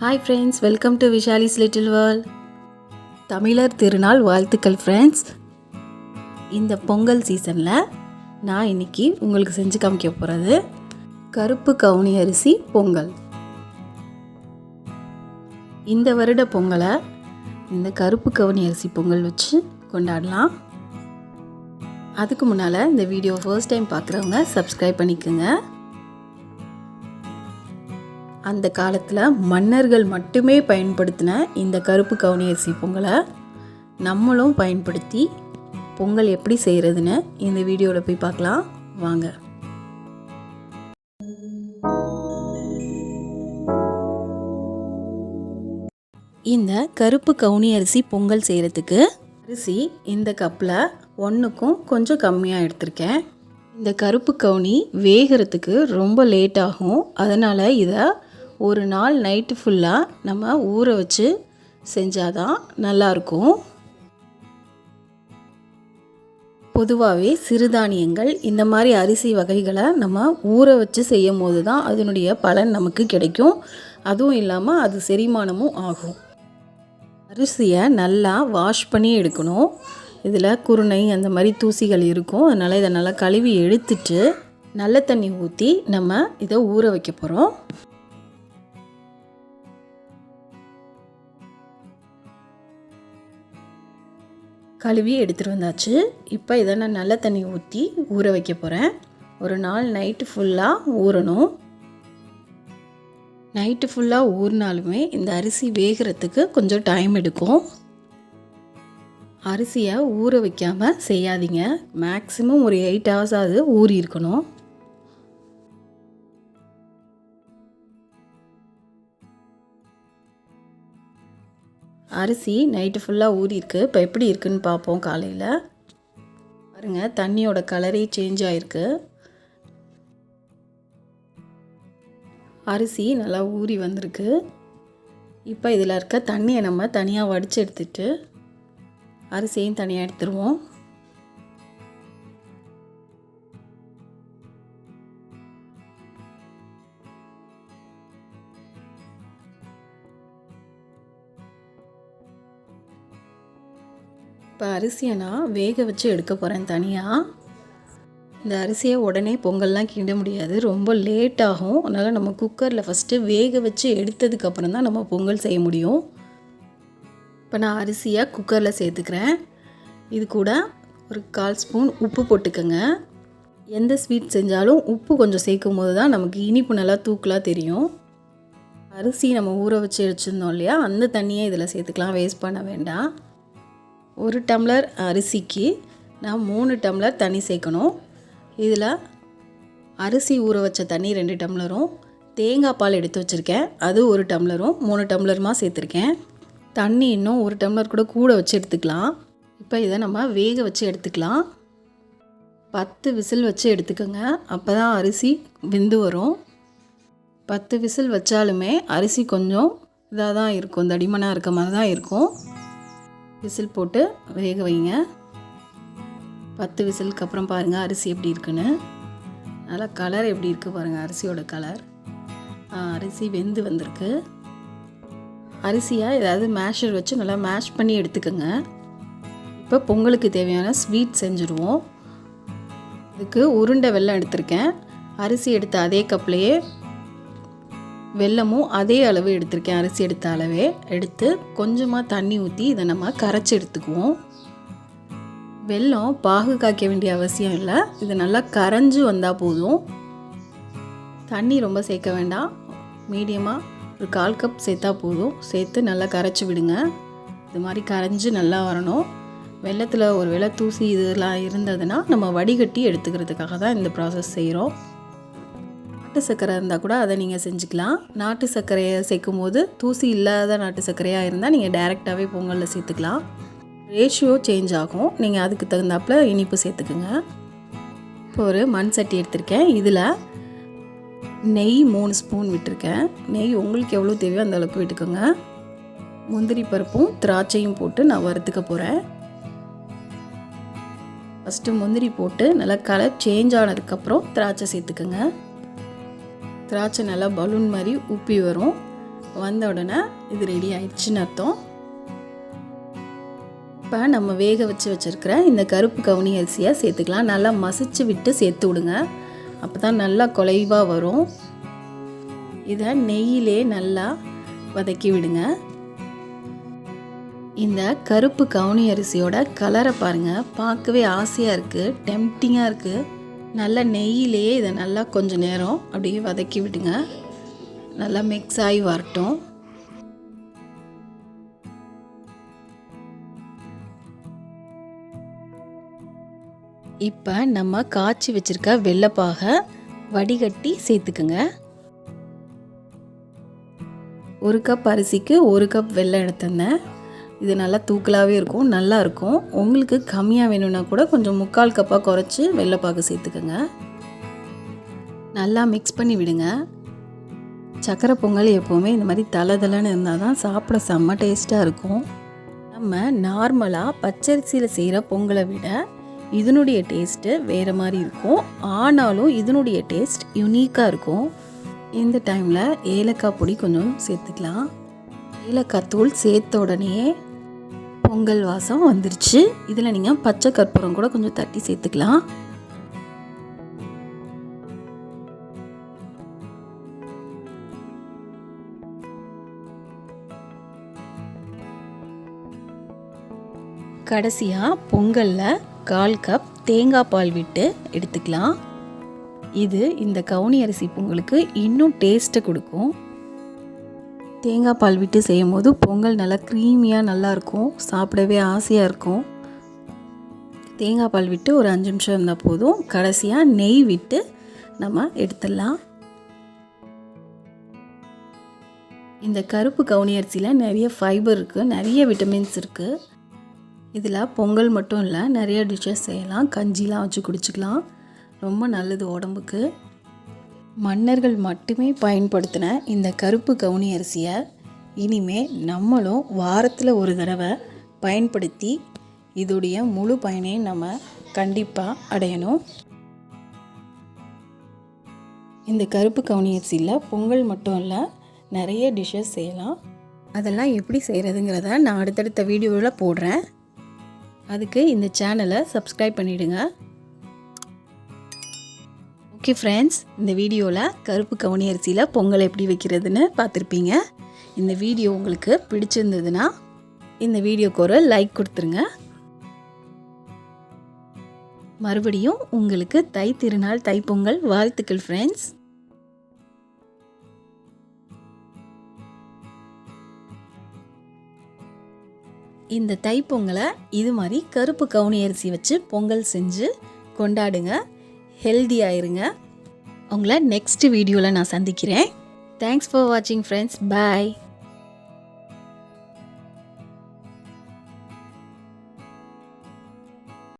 Hi friends, welcome to Vishali's little world. தமிழர் திருநாள் வாழ்த்துக்கள் ஃப்ரெண்ட்ஸ். இந்த பொங்கல் சீசனில் நான் இன்றைக்கி உங்களுக்கு செஞ்சு காமிக்க போகிறது கருப்பு கவுனி அரிசி பொங்கல். இந்த வருட பொங்கலை இந்த கருப்பு கவுனி அரிசி பொங்கல் வச்சு கொண்டாடலாம். அதுக்கு முன்னால் இந்த வீடியோ ஃபர்ஸ்ட் டைம் பார்க்குறவங்க சப்ஸ்கிரைப் பண்ணிக்கோங்க. அந்த காலத்தில் மன்னர்கள் மட்டுமே பயன்படுத்தின இந்த கருப்பு கவுனி அரிசி பொங்கலை நம்மளும் பயன்படுத்தி பொங்கல் எப்படி செய்கிறதுன்னு இந்த வீடியோவில் போய் பார்க்கலாம் வாங்க. இந்த கருப்பு கவுனி அரிசி பொங்கல் செய்கிறதுக்கு அரிசி இந்த கப்பில் ஒன்றுக்கும் கொஞ்சம் கம்மியாக எடுத்திருக்கேன். இந்த கருப்பு கவுனி வேகிறதுக்கு ரொம்ப லேட் ஆகும். அதனால் இதை ஒரு நாள் நைட்டு ஃபுல்லாக நம்ம ஊற வச்சு செஞ்சாதான் நல்லாயிருக்கும். பொதுவாகவே சிறுதானியங்கள் இந்த மாதிரி அரிசி வகைகளை நம்ம ஊற வச்சு செய்யும் போது தான் அதனுடைய பலன் நமக்கு கிடைக்கும். அதுவும் இல்லாமல் அது செரிமானமும் ஆகும். அரிசியை நல்லா வாஷ் பண்ணி எடுக்கணும். இதில் குருணை அந்த மாதிரி தூசிகள் இருக்கும். அதனால் இதை நல்லா கழுவி எடுத்துட்டு நல்ல தண்ணி ஊற்றி நம்ம இதை ஊற வைக்க போகிறோம். கழுவி எடுத்துகிட்டு வந்தாச்சு. இப்போ இதை நான் நல்ல தண்ணி ஊற்றி ஊற வைக்க போகிறேன். ஒரு நாள் நைட்டு ஃபுல்லாக ஊறணும். நைட்டு ஃபுல்லாக ஊறினாலுமே இந்த அரிசி வேகிறதுக்கு கொஞ்சம் டைம் எடுக்கும். அரிசியை ஊற வைக்காமல் செய்யாதீங்க. மேக்ஸிமம் ஒரு 8 hours ஆகுது ஊறி இருக்கணும். அரிசி நைட்டு ஃபுல்லாக ஊறிருக்கு. இப்போ எப்படி இருக்குன்னு பார்ப்போம். காலையில் பாருங்கள், தண்ணியோட கலரே சேஞ்ச் ஆகிருக்கு. அரிசி நல்லா ஊறி வந்திருக்கு. இப்போ இதில் இருக்க தண்ணியை நம்ம தனியாக வடித்து எடுத்துட்டு அரிசியையும் தனியாக எடுத்துருவோம். இப்போ அரிசியை நான் வேக வச்சு எடுக்க போகிறேன் தனியாக. இந்த அரிசியை உடனே பொங்கல்லாம் கிண்ட முடியாது, ரொம்ப லேட் ஆகும். அதனால் நம்ம குக்கரில் ஃபஸ்ட்டு வேக வச்சு எடுத்ததுக்கப்புறம் தான் நம்ம பொங்கல் செய்ய முடியும். இப்போ நான் அரிசியை குக்கரில் சேர்த்துக்கிறேன். இது கூட ஒரு 1/4 ஸ்பூன் உப்பு போட்டுக்கோங்க. எந்த ஸ்வீட் செஞ்சாலும் உப்பு கொஞ்சம் சேர்க்கும் போது தான் நமக்கு இனிப்பு நல்லா தூக்கலாக தெரியும். அரிசி நம்ம ஊற வச்சு வச்சுருந்தோம் இல்லையா, அந்த தண்ணியை இதில் சேர்த்துக்கலாம், வேஸ்ட் பண்ண வேண்டாம். 1 டம்ளர் அரிசிக்கு நான் 3 டம்ளர் தண்ணி சேர்க்கணும். இதில் அரிசி ஊற வச்ச தண்ணி 2 டம்ளரும், தேங்காய் பால் எடுத்து வச்சுருக்கேன் அது 1 டம்ளரும் 3 டம்ளருமா சேர்த்துருக்கேன். தண்ணி இன்னும் 1 டம்ளர் கூட வச்சு எடுத்துக்கலாம். இப்போ இதை நம்ம வேக வச்சு எடுத்துக்கலாம். 10 விசில் வச்சு எடுத்துக்கோங்க. அப்போ தான் அரிசி வெந்து வரும். 10 விசில் வச்சாலுமே அரிசி கொஞ்சம் இதாக தான் இருக்கும், தடிமனாக இருக்க மாதிரி தான் இருக்கும். விசில் போட்டு வேக வைங்க. 10 விசிலுக்கு அப்புறம் பாருங்கள் அரிசி எப்படி இருக்குன்னு. நல்லா கலர் எப்படி இருக்குது பாருங்கள், அரிசியோட கலர். அரிசி வெந்து வந்திருக்கு. அரிசியை ஏதாவது மேஷர் வச்சு நல்லா மேஷ் பண்ணி எடுத்துக்கோங்க. இப்போ பொங்கலுக்கு தேவையான ஸ்வீட் செஞ்சுருவோம். இதுக்கு உருண்டை வெல்லம் எடுத்திருக்கேன். அரிசி எடுத்த அதே கப்லேயே வெல்லமும் அதே அளவு எடுத்திருக்கேன். அரிசி எடுத்த அளவே எடுத்து கொஞ்சமாக தண்ணி ஊற்றி இதை நம்ம கரைச்சி எடுத்துக்குவோம். வெல்லம் பாகு காய்க்க வேண்டிய அவசியம் இல்லை. இது நல்லா கரைஞ்சி வந்தால் போதும். தண்ணி ரொம்ப சேர்க்க வேண்டாம், மீடியமாக ஒரு 1/4 கப் சேர்த்தா போதும். சேர்த்து நல்லா கரைச்சி விடுங்க. இது மாதிரி கரைஞ்சி நல்லா வரணும். வெல்லத்தில் ஒரு வேளை தூசி இதெல்லாம் இருந்ததுன்னா நம்ம வடிகட்டி எடுத்துக்கிறதுக்காக தான் இந்த ப்ராசஸ் செய்கிறோம். நாட்டு சர்க்கரை இருந்தால் கூட அதை நீங்கள் செஞ்சுக்கலாம். நாட்டு சர்க்கரையை சேர்க்கும் போது தூசி இல்லாத நாட்டு சர்க்கரையாக இருந்தால் நீங்கள் டைரெக்டாகவே பொங்கலில் சேர்த்துக்கலாம். ரேஷியோ சேஞ்ச் ஆகும், நீங்கள் அதுக்கு தகுந்தாப்பில் இனிப்பு சேர்த்துக்குங்க. இப்போ ஒரு மண் சட்டி எடுத்திருக்கேன். இதில் நெய் 3 ஸ்பூன் விட்டுருக்கேன். நெய் உங்களுக்கு எவ்வளோ தேவையோ அந்த அளவுக்கு விட்டுக்கோங்க. முந்திரி பருப்பும் திராட்சையும் போட்டு நான் வறுத்துக்க போகிறேன். ஃபஸ்ட்டு முந்திரி போட்டு நல்லா கலர் சேஞ்ச் ஆனதுக்கப்புறம் திராட்சை சேர்த்துக்கோங்க. திராட்சை நல்லா பலூன் மாதிரி உப்பி வரும். வந்த உடனே இது ரெடி ஆயிடுச்சுன்னு அர்த்தம். இப்போ நம்ம வேக வச்சுருக்கிற இந்த கருப்பு கவுனி அரிசியை சேர்த்துக்கலாம். நல்லா மசிச்சு விட்டு சேர்த்து விடுங்க. அப்போ தான் நல்லா குலைவாக வரும். இதை நெய்யிலே நல்லா வதக்கி விடுங்க. இந்த கருப்பு கவுனி அரிசியோட கலரை பாருங்கள், பார்க்கவே ஆசையாக இருக்குது, டெம்ப்டிங்காக இருக்குது. நல்லா நெய்யிலே இதை நல்லா கொஞ்சம் நேரம் அப்படியே வதக்கி விடுங்க. நல்லா மிக்ஸ் ஆகி வரட்டும். இப்போ நம்ம காய்ச்சி வச்சுருக்க வெள்ளைப்பாகை வடிகட்டி சேர்த்துக்குங்க. 1 கப் அரிசிக்கு 1 கப் வெல்லம் எடுத்திருந்தேன். இது நல்லா தூக்கலாகவே இருக்கும், நல்லா இருக்கும். உங்களுக்கு கம்மியாக வேணும்னா கூட கொஞ்சம் 3/4 கப்பாக குறைச்சி வெள்ளைப்பாகு சேர்த்துக்கோங்க. நல்லா மிக்ஸ் பண்ணி விடுங்க. சக்கரை பொங்கல் எப்போவுமே இந்த மாதிரி தளன்னு இருந்தால் தான் சாப்பிட செம்ம டேஸ்ட்டாக இருக்கும். நம்ம நார்மலாக பச்சரிசியில் செய்கிற பொங்கலை விட இதனுடைய டேஸ்ட்டு வேறு மாதிரி இருக்கும். ஆனாலும் இதனுடைய டேஸ்ட் யூனிக்காக இருக்கும். இந்த டைமில் ஏலக்காய் பொடி கொஞ்சம் சேர்த்துக்கலாம். ஏலக்காய் தூள் சேர்த்த உடனே பொங்கல் வாசம் வந்துருச்சு. இதில் நீங்கள் பச்சை கற்பூரம் கூட கொஞ்சம் தட்டி சேர்த்துக்கலாம். கடைசியாக பொங்கலில் 1/4 கப் தேங்காய் பால் விட்டு எடுத்துக்கலாம். இது இந்த கவுனி அரிசி பொங்கலுக்கு இன்னும் டேஸ்ட்டை கொடுக்கும். தேங்காய் பால் விட்டு செய்யும் போது பொங்கல் நல்லா க்ரீமியாக நல்லாயிருக்கும், சாப்பிடவே ஆசையாக இருக்கும். தேங்காய் பால் விட்டு ஒரு 5 நிமிஷம் இருந்தால் போதும். கடைசியாக நெய் விட்டு நம்ம எடுத்துடலாம். இந்த கருப்பு கவுனி அரிசியில் நிறைய ஃபைபர் இருக்குது, நிறைய விட்டமின்ஸ் இருக்குது. இதில் பொங்கல் மட்டும் இல்லை, நிறைய டிஷ்ஷஸ் செய்யலாம். கஞ்சிலாம் வச்சு குடிச்சிக்கலாம், ரொம்ப நல்லது உடம்புக்கு. மன்னர்கள் மட்டுமே பயன்படுத்தின இந்த கருப்பு கவுனி அரிசியை இனிமேல் நம்மளும் வாரத்தில் ஒரு தடவை பயன்படுத்தி இதோடைய முழு பயனையும் நம்ம கண்டிப்பாக அடையணும். இந்த கருப்பு கவுனி அரிசியில் பொங்கல் மட்டும் இல்லை, நிறைய டிஷ்ஷஸ் செய்யலாம். அதெல்லாம் எப்படி செய்கிறதுங்கிறத நான் அடுத்தடுத்த வீடியோவில் போடுறேன். அதுக்கு இந்த சேனலை சப்ஸ்கிரைப் பண்ணிவிடுங்க. ஓகே ஃப்ரெண்ட்ஸ், இந்த வீடியோவில் கருப்பு கவுனி அரிசியில் பொங்கல் எப்படி வைக்கிறதுன்னு பார்த்துருப்பீங்க. இந்த வீடியோ உங்களுக்கு பிடிச்சிருந்ததுன்னா இந்த வீடியோக்கு ஒரு லைக் கொடுத்துருங்க. மறுபடியும் உங்களுக்கு தை திருநாள் தைப்பொங்கல் வாழ்த்துக்கள் ஃப்ரெண்ட்ஸ். இந்த தைப்பொங்கலை இது மாதிரி கருப்பு கவுனி அரிசி வச்சு பொங்கல் செஞ்சு கொண்டாடுங்க. ஹெல்தியாயிருங்க. உங்களை நெக்ஸ்ட் வீடியோவில் நான் சந்திக்கிறேன். தேங்க்ஸ் ஃபார் வாட்சிங் ஃப்ரெண்ட்ஸ். பாய்.